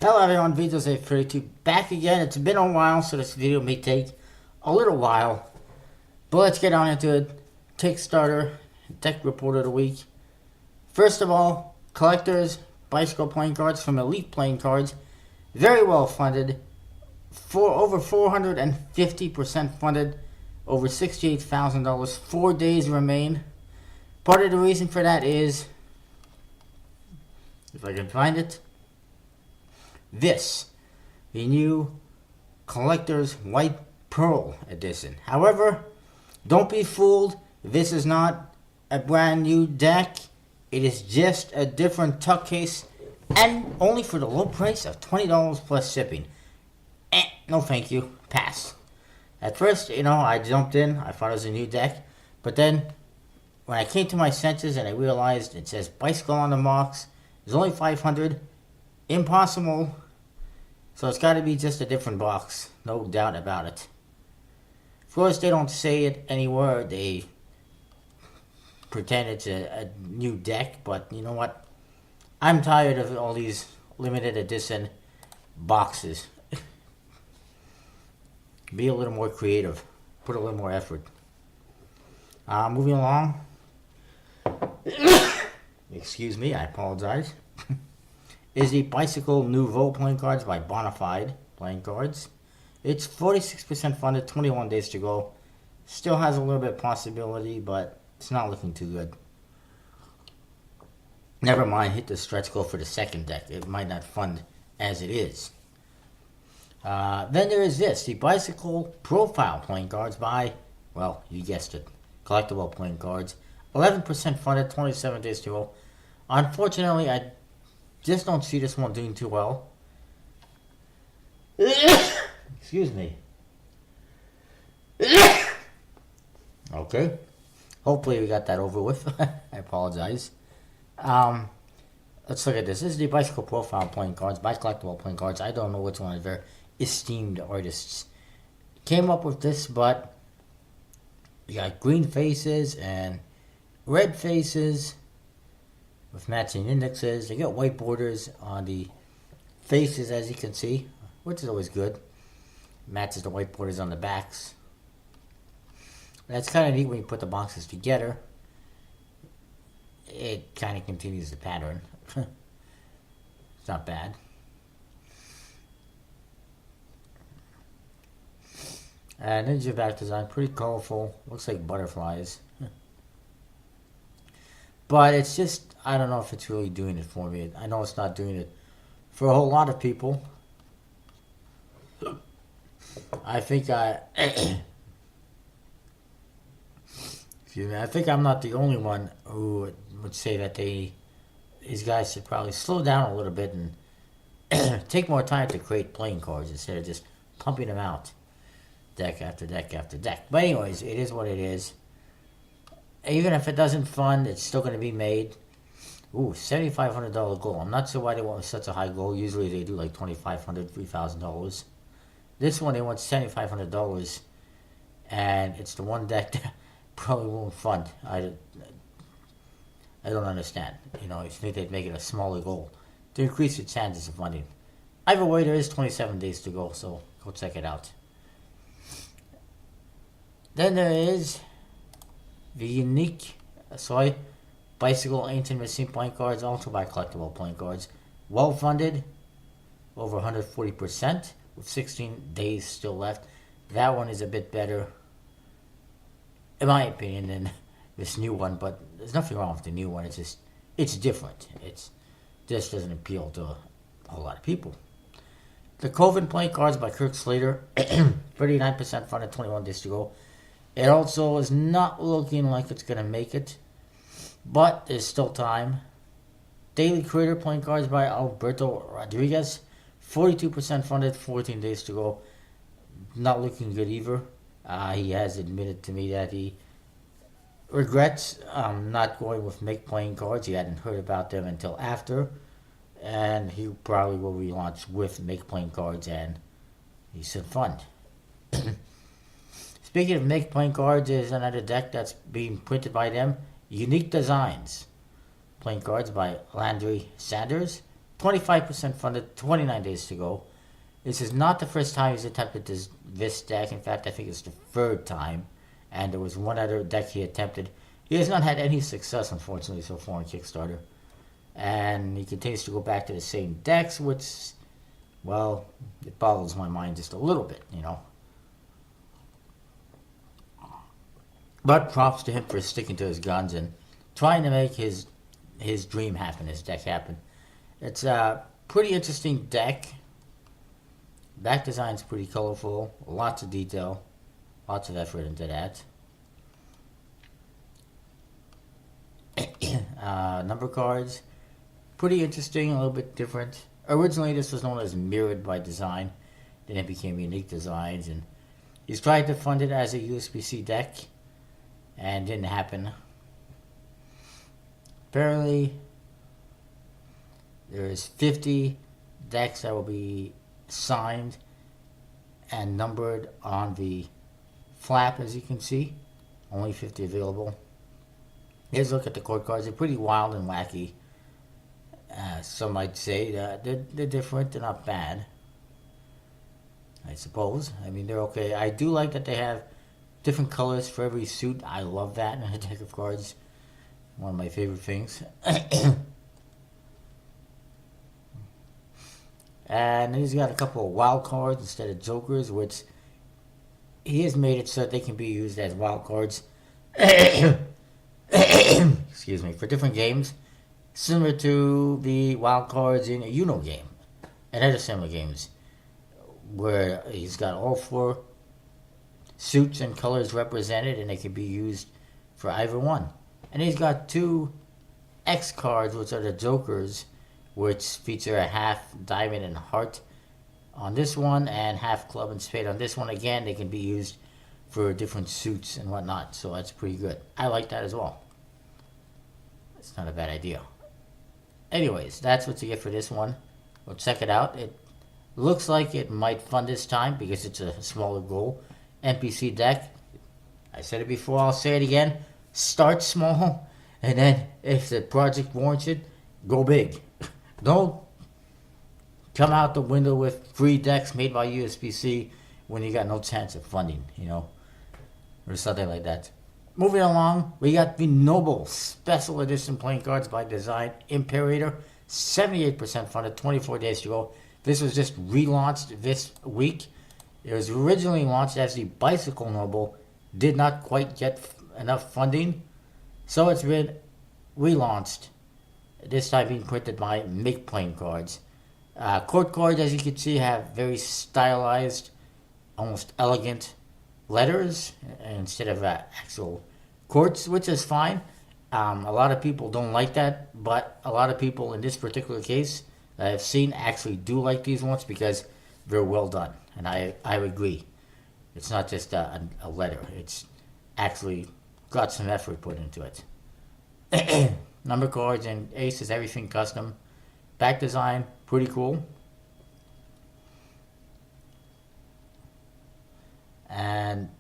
Hello everyone, Vito's A32 back again. It's been a while, so this video may take a little while. But let's get on into it. Kickstarter, deck report of the week. First of all, collectors, bicycle playing cards from Elite Playing Cards. Very well funded. Over 450% funded. Over $68,000. 4 days remain. Part of the reason for that is, if I can find it, the new Collector's White Pearl Edition. However, don't be fooled. This is not a brand new deck. It is just a different tuck case, and only for the low price of $20 plus shipping. No thank you. Pass. At first, I jumped in. I thought it was a new deck. But then, when I came to my senses and I realized it says bicycle on the box, there's only 500. Impossible. So it's got to be just a different box. No doubt about it. Of course, they don't say it anywhere. They pretend it's a new deck. But you know what? I'm tired of all these limited edition boxes. Be a little more creative. Put a little more effort. Moving along. Excuse me, I apologize. Is the Bicycle Nouveau playing cards by Bonafide Playing Cards. It's 46% funded, 21 days to go. Still has a little bit of possibility, but it's not looking too good. Never mind, hit the stretch goal for the second deck. It might not fund as it is. Then there is the Bicycle Profile Playing Cards by, well, you guessed it, Collectible Playing Cards. 11% funded, 27 days to go. Unfortunately, I just don't see this one doing too well. Excuse me. Okay. Hopefully we got that over with. I apologize. Let's look at this. This is the Bicycle Profile Playing Cards by Collectible Playing Cards. I don't know which one of their esteemed artists came up with this, but you got green faces and red faces with matching indexes. They got white borders on the faces, as you can see, which is always good. Matches the white borders on the backs. That's kind of neat when you put the boxes together. It kind of continues the pattern. It's not bad. Ninja back design, pretty colorful. Looks like butterflies. But it's just, I don't know if it's really doing it for me. I know it's not doing it for a whole lot of people. I think excuse me, I think I'm not the only one who would say that these guys should probably slow down a little bit and take more time to create playing cards instead of just pumping them out deck after deck after deck. But anyways, it is what it is. Even if it doesn't fund, it's still going to be made. Ooh, $7,500 goal. I'm not sure why they want such a high goal. Usually they do like $2,500, $3,000. This one they want $7,500, and it's the one deck that probably won't fund. I don't understand. You think they'd make it a smaller goal to increase your chances of funding. Either way, there is 27 days to go, so go check it out. Then there is the unique, Bicycle Ancient Machine Playing Cards, also by Collectible Playing Cards. Well funded, over 140%, with 16 days still left. That one is a bit better, in my opinion, than this new one, but there's nothing wrong with the new one. It's different. It just doesn't appeal to a whole lot of people. The Coven Playing Cards by Kirk Slater, 39% funded, 21 days to go. It also is not looking like it's going to make it, but there's still time. Daily Creator Playing Cards by Alberto Rodriguez, 42% funded, 14 days to go. Not looking good either. He has admitted to me that he regrets not going with Make Playing Cards. He hadn't heard about them until after, and he probably will relaunch with Make Playing Cards, and he said fund. Speaking of Make Playing Cards, there's another deck that's being printed by them. Unique Designs. Playing cards by Landry Sanders. 25% funded, 29 days to go. This is not the first time he's attempted this deck. In fact, I think it's the third time. And there was one other deck he attempted. He has not had any success, unfortunately, so far on Kickstarter. And he continues to go back to the same decks, which, well, it boggles my mind just a little bit, you know. But props to him for sticking to his guns and trying to make his dream happen, his deck happen. It's a pretty interesting deck. Back design's pretty colorful, lots of detail, lots of effort into that. Number cards, pretty interesting, a little bit different. Originally, this was known as Mirrored by Design. Then it became Unique Designs, and he's tried to fund it as a USBC deck, and didn't happen. Apparently, there's 50 decks that will be signed and numbered on the flap, as you can see. Only 50 available. Here's a look at the court cards. They're pretty wild and wacky. Some might say that they're different. They're not bad, I suppose. I mean, they're okay. I do like that they have different colors for every suit. I love that in a deck of cards. One of my favorite things. And he's got a couple of wild cards instead of jokers, which he has made it so that they can be used as wild cards. Excuse me, for different games, similar to the wild cards in a Uno game and other similar games, where he's got all 4 suits and colors represented, and they can be used for either one. And he's got 2 X cards, which are the jokers, which feature a half diamond and heart on this one, and half club and spade on this one. Again, they can be used for different suits and whatnot, so that's pretty good. I like that as well. It's not a bad idea. Anyways, that's what you get for this one. We'll check it out. It looks like it might fund this time because it's a smaller goal. NPC deck. I said it before, I'll say it again. Start small, and then if the project warrants it, go big. Don't come out the window with free decks made by USBC when you got no chance of funding, you know, or something like that. Moving along, we got the Noble Special Edition playing cards by Design Imperator. 78% funded, 24 days to go. This was just relaunched this week. It was originally launched as the Bicycle Noble. Did not quite get enough funding, so it's been relaunched. This time being printed by Make Playing Cards. Court cards, as you can see, have very stylized, almost elegant letters instead of actual courts, which is fine. A lot of people don't like that, but a lot of people in this particular case that I've seen actually do like these ones because they're well done, and I agree. It's not just a letter. It's actually got some effort put into it. Number cards and aces, everything custom. Back design, pretty cool. And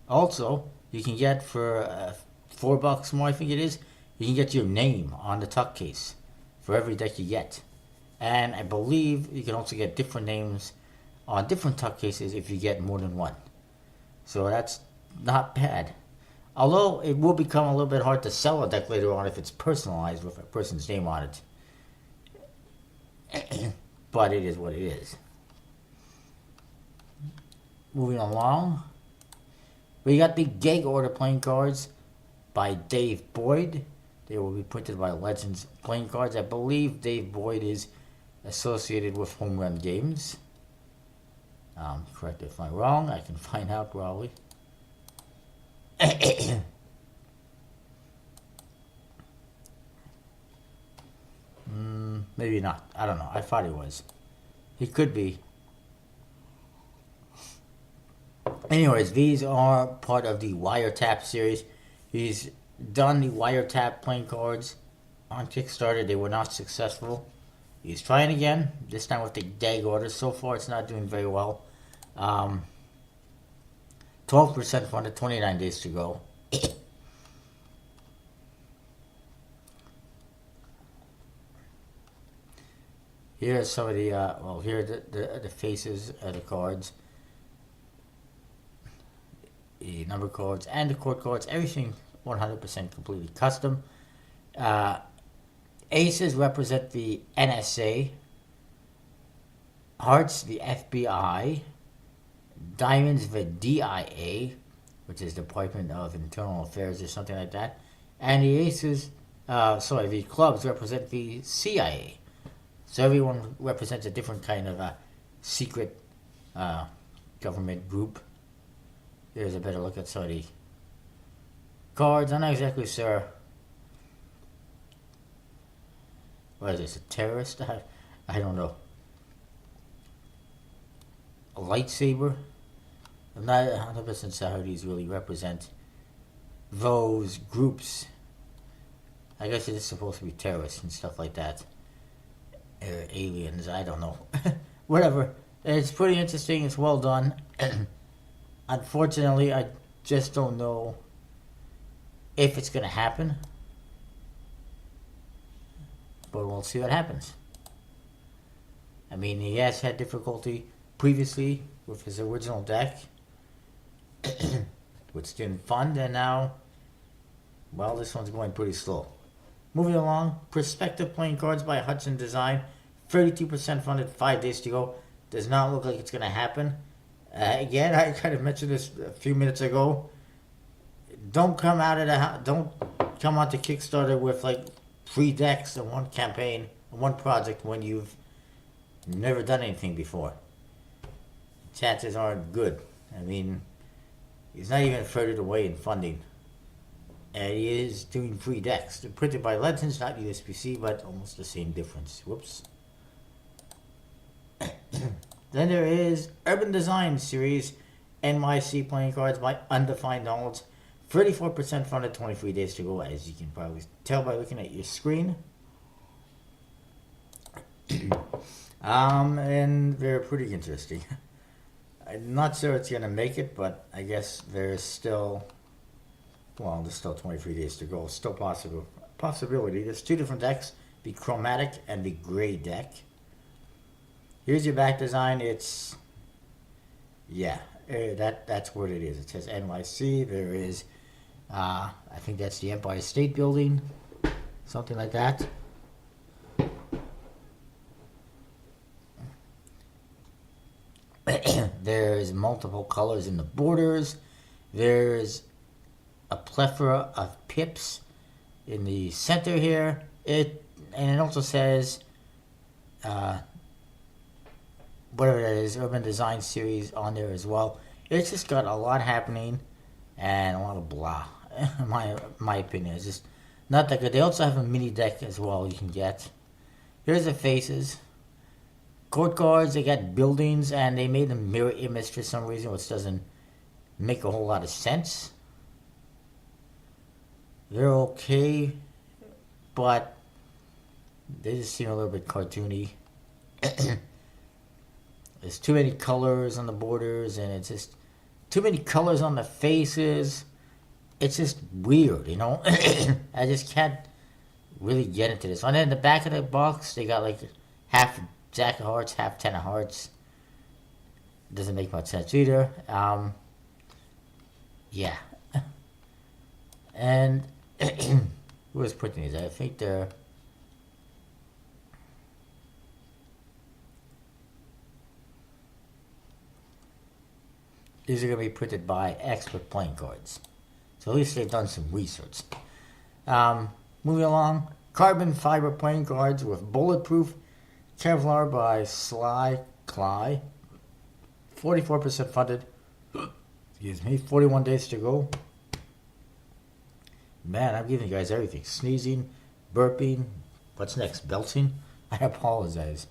also, you can get for $4 more, I think it is, you can get your name on the tuck case for every deck you get. And I believe you can also get different names on different tuck cases if you get more than one. So that's not bad. Although it will become a little bit hard to sell a deck later on if it's personalized with a person's name on it. But it is what it is. Moving along, we got the Gag Order playing cards by Dave Boyd. They will be printed by Legends Playing Cards. I believe Dave Boyd is associated with Home Run Games. Correct if I'm wrong. I can find out probably. Maybe not. I don't know. I thought he was. He could be. Anyways, these are part of the Wiretap series. He's done the Wiretap playing cards on Kickstarter. They were not successful. He's trying again, this time with the Gag Order. So far, it's not doing very well. 12% funded, 29 days to go. Here are some of the, well, here are the faces of the cards, the number cards, and the court cards. Everything 100% completely custom. Uh, Aces represent the NSA, hearts the FBI, diamonds the DIA, which is Department of Internal Affairs or something like that, and the aces, the clubs represent the CIA. So everyone represents a different kind of secret government group. Here's a better look at some of the cards. I'm not exactly sure. What is this, a terrorist? I don't know. A lightsaber? I'm not 100% sure how these really represent those groups. I guess it is supposed to be terrorists and stuff like that. Or aliens, I don't know. Whatever. It's pretty interesting, it's well done. Unfortunately, I just don't know if it's going to happen. But we'll see what happens. I mean, he has had difficulty previously with his original deck, which didn't fund, and now, well, this one's going pretty slow. Moving along, Perspective playing cards by Hudson Design, 32% funded, 5 days to go. Does not look like it's going to happen. Again, I kind of mentioned this a few minutes ago. Don't come out to Kickstarter with like 3 decks in one campaign, one project when you've never done anything before. Chances aren't good. I mean, he's not even further away in funding. And he is doing 3 decks. They're printed by Legends, not USPC, but almost the same difference. Whoops. Then there is Urban Design Series NYC playing cards by Undefined Knowledge. 34% funded, 23 days to go, as you can probably tell by looking at your screen. And they're pretty interesting. I'm not sure it's going to make it, but I guess there's still 23 days to go. Still possibility. There's 2 different decks, the Chromatic and the Gray deck. Here's your back design. It's, that's what it is. It says NYC. There is, I think that's the Empire State Building, something like that. There's multiple colors in the borders. There's a plethora of pips in the center here. It also says, whatever that is, Urban Design Series on there as well. It's just got a lot happening and a lot of blah. My opinion, it's just not that good. They also have a mini deck as well you can get. Here's the faces. Court cards, they got buildings, and they made them mirror image for some reason, which doesn't make a whole lot of sense. They're okay, but they just seem a little bit cartoony. There's too many colors on the borders, and it's just too many colors on the faces. It's just weird, you know? I just can't really get into this. And then in the back of the box, they got like half Jack of Hearts, half 10 of Hearts. Doesn't make much sense either. Yeah. And who was printing these? I think they're... These are going to be printed by Expert Playing Cards. So at least they've done some research. Moving along, Carbon Fiber Playing Cards with Bulletproof Kevlar by Sly Cly. 44% funded. Excuse me, 41 days to go. Man, I'm giving you guys everything. Sneezing, burping. What's next? Belching? I apologize.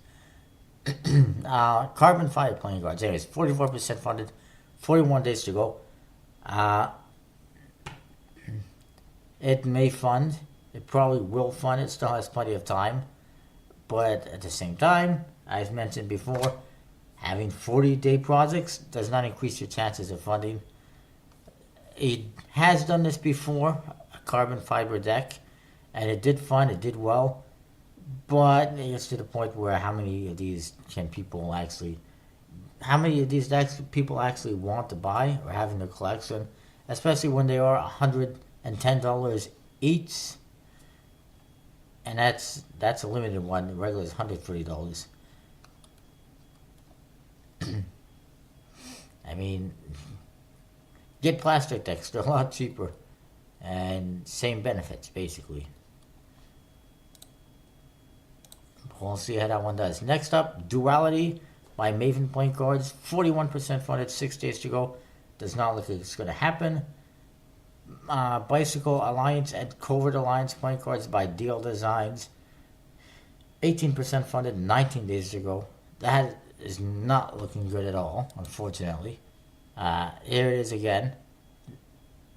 Carbon Fiber Playing Cards. Anyways, 44% funded. 41 days to go. It may fund. It probably will fund. It still has plenty of time. But at the same time, as mentioned before, having 40-day projects does not increase your chances of funding. It has done this before, a carbon fiber deck, and it did fund. It did well. But it's to the point where how many of these people actually want to buy or have in their collection, especially when they are $110 each, and that's a limited one. The regular is $130. I mean, get plastic decks; they're a lot cheaper, and same benefits basically. We'll see how that one does. Next up, Duality by Maven Playing Cards. 41% funded, 6 days to go. Does not look like it's going to happen. Bicycle Alliance and Covert Alliance Playing Cards by DL Designs. 18% funded, 19 days to go. That is not looking good at all, unfortunately. Here it is again.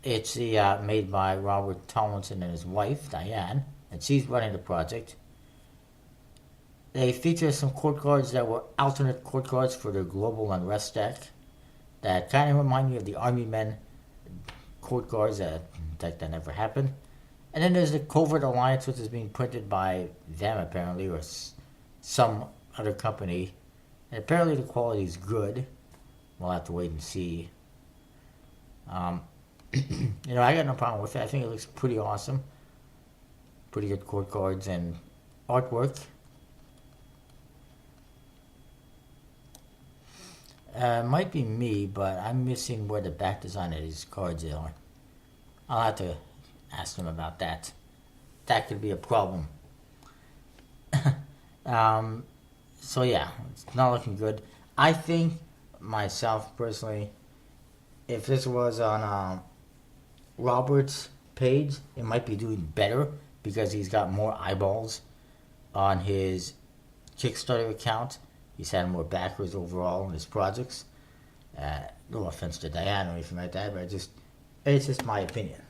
It's made by Robert Tomlinson and his wife, Diane, and she's running the project. They feature some court cards that were alternate court cards for their Global Unrest deck that kind of remind me of the Army Men court cards, a deck that never happened. And then there's the Covert Alliance, which is being printed by them apparently, or some other company. And apparently the quality is good. We'll have to wait and see. I got no problem with it. I think it looks pretty awesome. Pretty good court cards and artwork. Might be me, but I'm missing where the back design of these cards are. I'll have to ask them about that. That could be a problem. So yeah, it's not looking good. I think, myself personally, if this was on Robert's page, it might be doing better because he's got more eyeballs on his Kickstarter account. He's had more backers overall in his projects. No offense to Diane or anything like that, but it's just my opinion.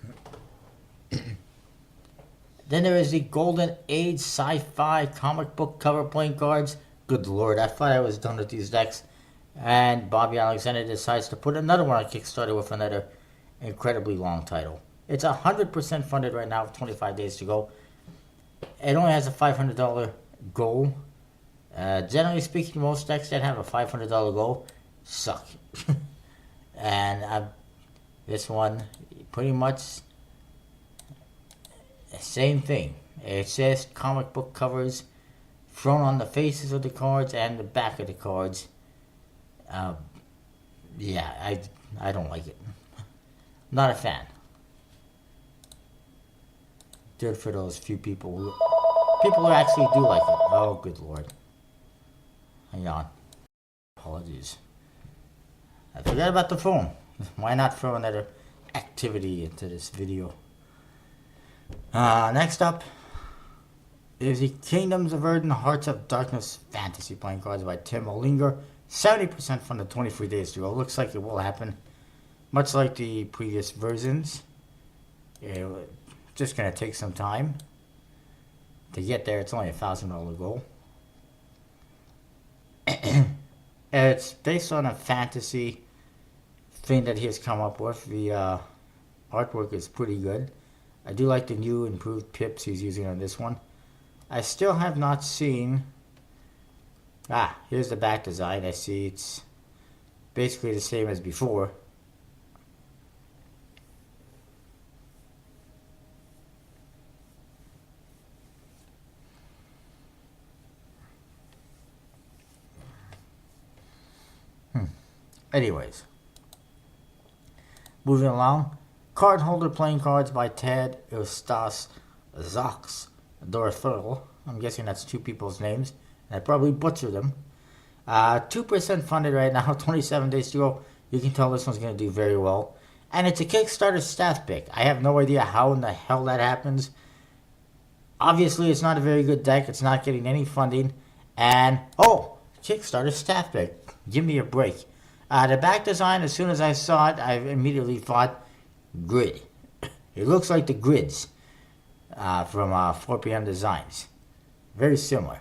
Then there is the Golden Age Sci-Fi comic book cover playing cards. Good lord, I thought I was done with these decks. And Bobby Alexander decides to put another one on Kickstarter with another incredibly long title. It's 100% funded right now with 25 days to go. It only has a $500 goal. Generally speaking, most decks that have a $500 goal suck. And this one, pretty much the same thing. It's just comic book covers thrown on the faces of the cards and the back of the cards. Yeah, I don't like it. Not a fan. Good for those few people who actually do like it. Oh, good lord. Hang on. Apologies. I forgot about the phone. Why not throw another activity into this video? Next up is the Kingdoms of Earth and Hearts of Darkness Fantasy playing cards by Tim Olinger. 70% from the 23 days to go. Looks like it will happen. Much like the previous versions. It's just going to take some time to get there. It's only a $1,000 goal. It's based on a fantasy thing that he has come up with. The artwork is pretty good. I do like the new improved pips he's using on this one. I still have not seen... here's the back design. I see it's basically the same as before. Anyways, moving along. Card Holder Playing Cards by Ted Eustace Zox Dorthurl. I'm guessing that's two people's names, and I probably butchered them. 2% funded right now, 27 days to go. You can tell this one's going to do very well. And it's a Kickstarter staff pick. I have no idea how in the hell that happens. Obviously, it's not a very good deck. It's not getting any funding. And, Kickstarter staff pick. Give me a break. The back design, as soon as I saw it, I immediately thought, grid. It looks like the grids from 4PM Designs. Very similar.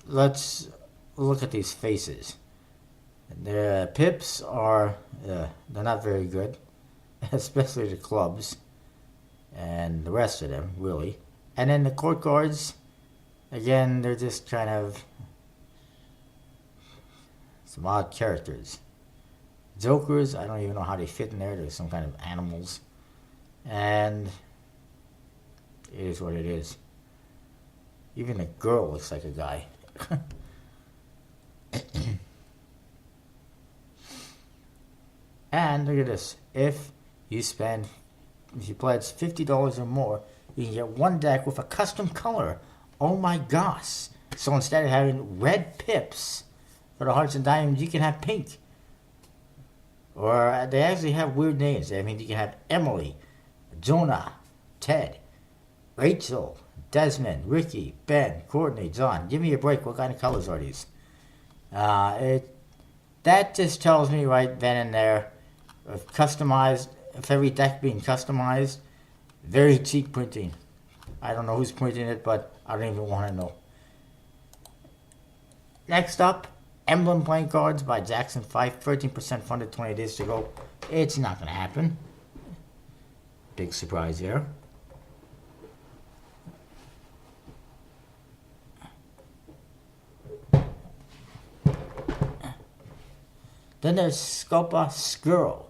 Let's look at these faces. The pips are, they're not very good. Especially the clubs. And the rest of them, really. And then the court cards, again, they're just kind of some odd characters. Jokers, I don't even know how they fit in there. There's some kind of animals. And it is what it is. Even the girl looks like a guy. And look at this. If you pledge $50 or more, you can get one deck with a custom color. Oh my gosh. So instead of having red pips for the hearts and diamonds, you can have pink. Or they actually have weird names. I mean, you can have Emily, Jonah, Ted, Rachel, Desmond, Ricky, Ben, Courtney, John. Give me a break. What kind of colors are these? That just tells me right then and there, if every deck being customized, very cheap printing. I don't know who's printing it, but I don't even want to know. Next up, Emblem playing cards by Jackson 5, 13% funded, 20 days to go. It's not going to happen. Big surprise here. Then there's Scopa Skirl,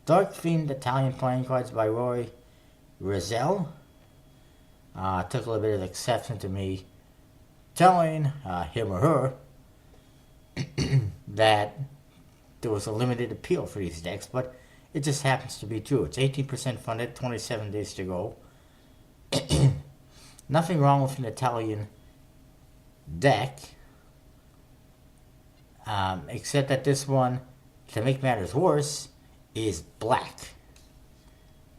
dark themed Italian playing cards by Roy Rizzel. Took a little bit of exception to me telling him or her that there was a limited appeal for these decks, but it just happens to be true. It's 18% funded, 27 days to go. Nothing wrong with an Italian deck, except that this one, to make matters worse, is black.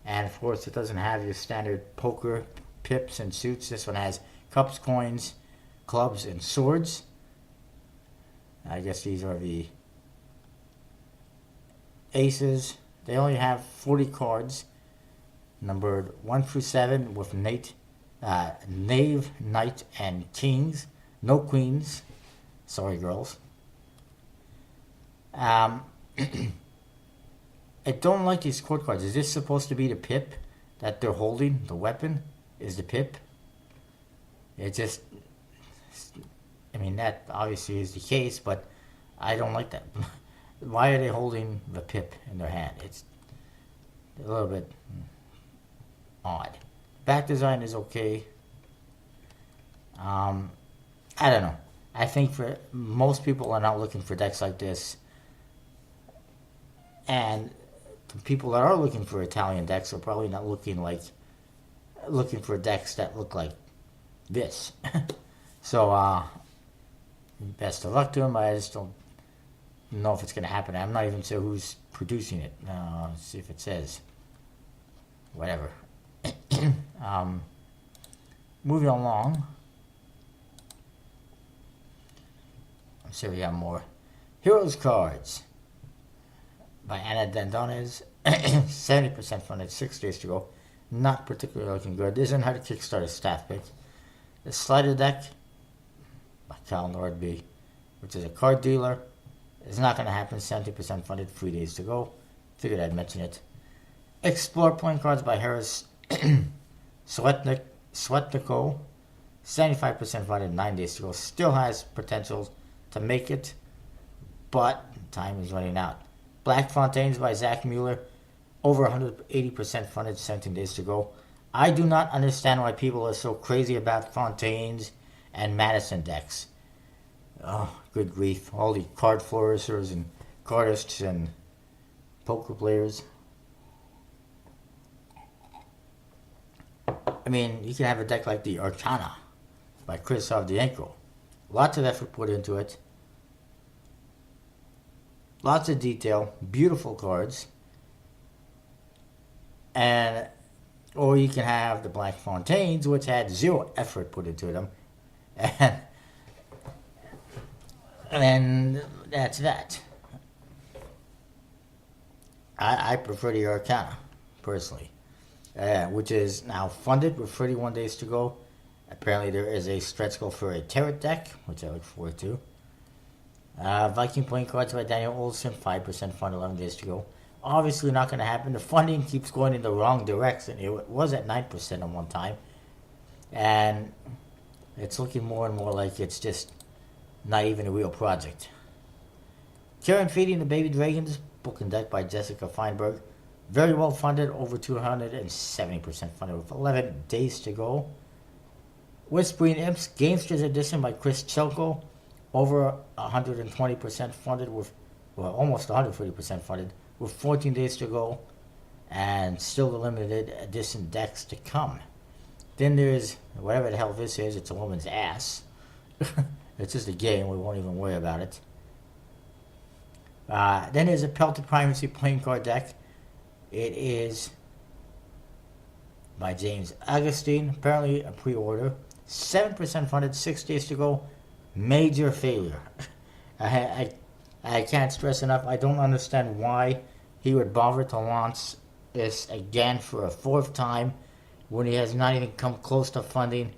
And of course it doesn't have your standard poker pips and suits. This one has cups, coins, clubs, and swords. I guess these are the aces. They only have 40 cards, numbered 1 through 7, with knave, knight, and kings. No queens. Sorry, girls. I don't like these court cards. Is this supposed to be the pip that they're holding? The weapon is the pip? It just... I mean, that obviously is the case, but I don't like that. Why are they holding the pip in their hand? It's a little bit odd. Back design is okay. I don't know. I think for most people are not looking for decks like this. And the people that are looking for Italian decks are probably not looking for decks that look like this. So, best of luck to them. I just don't know if it's going to happen. I'm not even sure who's producing it. Let's see if it says. Whatever. Moving along. I'm sure we have more. Heroes cards by Anna Dandones. 70% funded, 6 days to go. Not particularly looking good. This isn't how to Kickstarter staff pick. The Slider deck by Cal Nordby, which is a card dealer. It's not going to happen. 70% funded, 3 days to go. Figured I'd mention it. Explore playing cards by Harris Svetniko. 75% funded, 9 days to go. Still has potential to make it, but time is running out. Black Fontaines by Zach Mueller. Over 180% funded, 17 days to go. I do not understand why people are so crazy about Fontaines and Madison decks. Oh, good grief. All the card flourishers and cardists and poker players. I mean, you can have a deck like the Arcana by Chris Avdienko. Lots of effort put into it. Lots of detail. Beautiful cards. Or you can have the Black Fontaines, which had zero effort put into them. And that's that. I prefer the Arcana, personally. Which is now funded with 31 days to go. Apparently there is a stretch goal for a Tarot deck, which I look forward to. Viking playing cards by Daniel Olson, 5% fund, 11 days to go. Obviously not going to happen. The funding keeps going in the wrong direction. It was at 9% at one time. And it's looking more and more like it's just not even a real project. Karen Feeding the Baby Dragons, book and deck by Jessica Feinberg. Very well funded, over 270% funded with 11 days to go. Whispering Imps, Gamesters Edition by Chris Chelko, over 120% funded with, well, almost 140% funded with 14 days to go, and still the limited edition decks to come. Then there's whatever the hell this is. It's a woman's ass. It's just a game. We won't even worry about it. Then there's a Pelted Primacy playing card deck. It is by James Augustine. Apparently a pre-order. 7% funded, 6 days to go. Major failure. I can't stress enough. I don't understand why he would bother to launch this again for a fourth time when he has not even come close to funding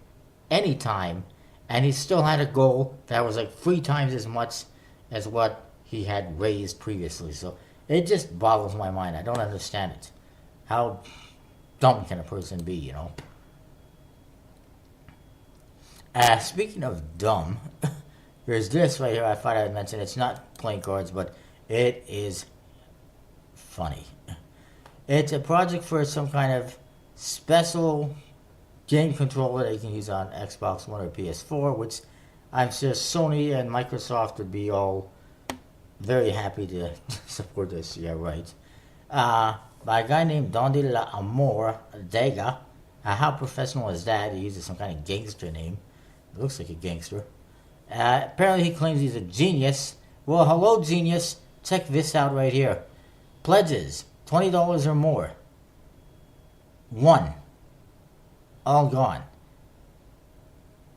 any time, and he still had a goal that was like 3 times as much as what he had raised previously. So it just boggles my mind. I don't understand it. How dumb can a person be, you know? Speaking of dumb, there's this right here I thought I'd mention. It's not playing cards, but it is funny. It's a project for some kind of special game controller that you can use on Xbox One or PS4, which I'm sure Sony and Microsoft would be all very happy to support this. Yeah, right. By a guy named Donde La Amor Dega. How professional is that? He uses some kind of gangster name. It looks like a gangster. Apparently he claims he's a genius. Well, hello, genius. Check this out right here. Pledges, $20 or more. 1. All gone.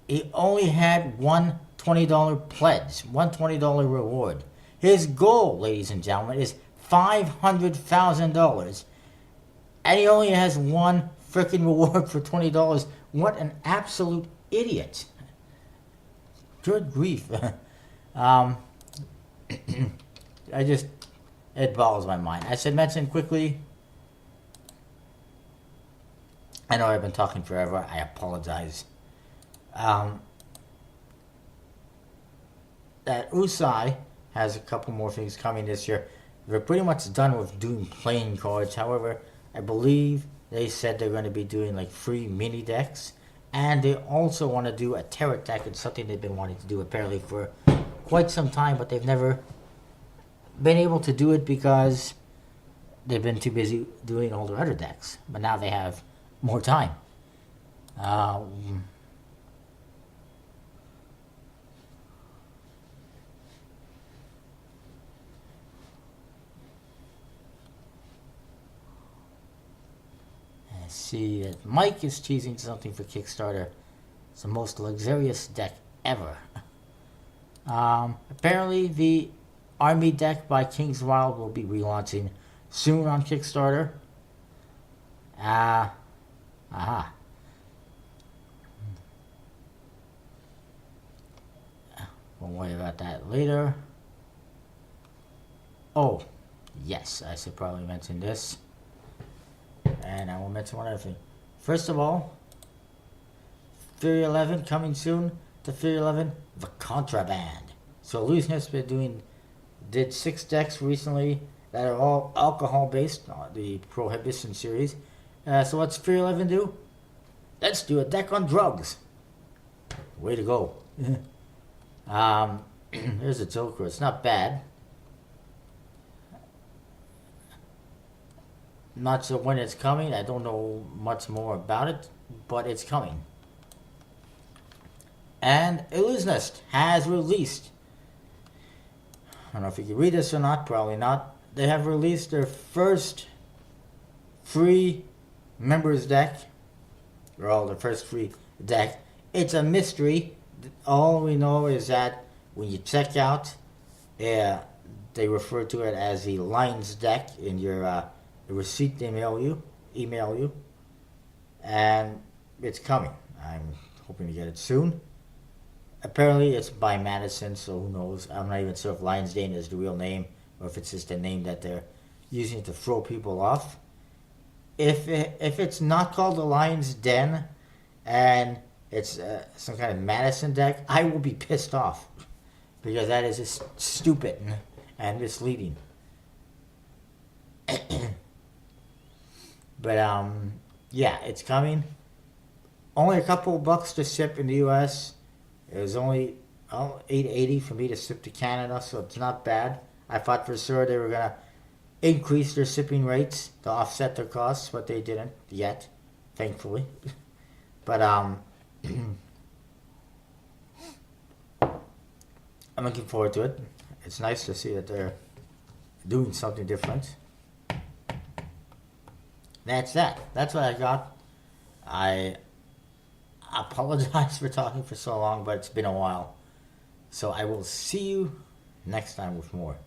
He only had one $20 pledge, one $20 reward. His goal, ladies and gentlemen, is $500,000. And he only has one freaking reward for $20. What an absolute idiot. Good grief. It boggles my mind. I should mention quickly, I know I've been talking forever. I apologize. That Usai has a couple more things coming this year. They're pretty much done with doing playing cards. However, I believe they said they're going to be doing like free mini decks. And they also want to do a tarot deck. It's something they've been wanting to do apparently for quite some time, but they've never been able to do it because they've been too busy doing all their other decks. But now they have more time. See that Mike is teasing something for Kickstarter. It's the most luxurious deck ever. Apparently the Army deck by Kings Wild will be relaunching soon on Kickstarter. We'll worry about that later. Oh, yes, I should probably mention this. And I will mention one other thing. First of all, Fury 11 coming soon to Fury 11, The Contraband. So Illusionist did 6 decks recently that are all alcohol based, the Prohibition series. So what's Fury 11 do? Let's do a deck on drugs. Way to go. There's a Joker. It's not bad. Not sure when it's coming. I don't know much more about it, but it's coming. And Illusionist has released, I don't know if you can read this or not, probably not. They have released their first free members deck, or the first free deck. It's a mystery. All we know is that when you check out, they refer to it as the Lions deck in your the receipt they email you, and it's coming. I'm hoping to get it soon. Apparently it's by Madison, so who knows. I'm not even sure if Lion's Den is the real name or if it's just a name that they're using to throw people off. If it's not called the Lion's Den, and it's some kind of Madison deck, I will be pissed off because that is just stupid and misleading. But yeah, it's coming. Only a couple of bucks to ship in the U.S. It was only $8.80 for me to ship to Canada, so it's not bad. I thought for sure they were gonna increase their shipping rates to offset their costs, but they didn't yet, thankfully. But I'm looking forward to it. It's nice to see that they're doing something different. That's that. That's what I got. I apologize for talking for so long, but it's been a while. So I will see you next time with more.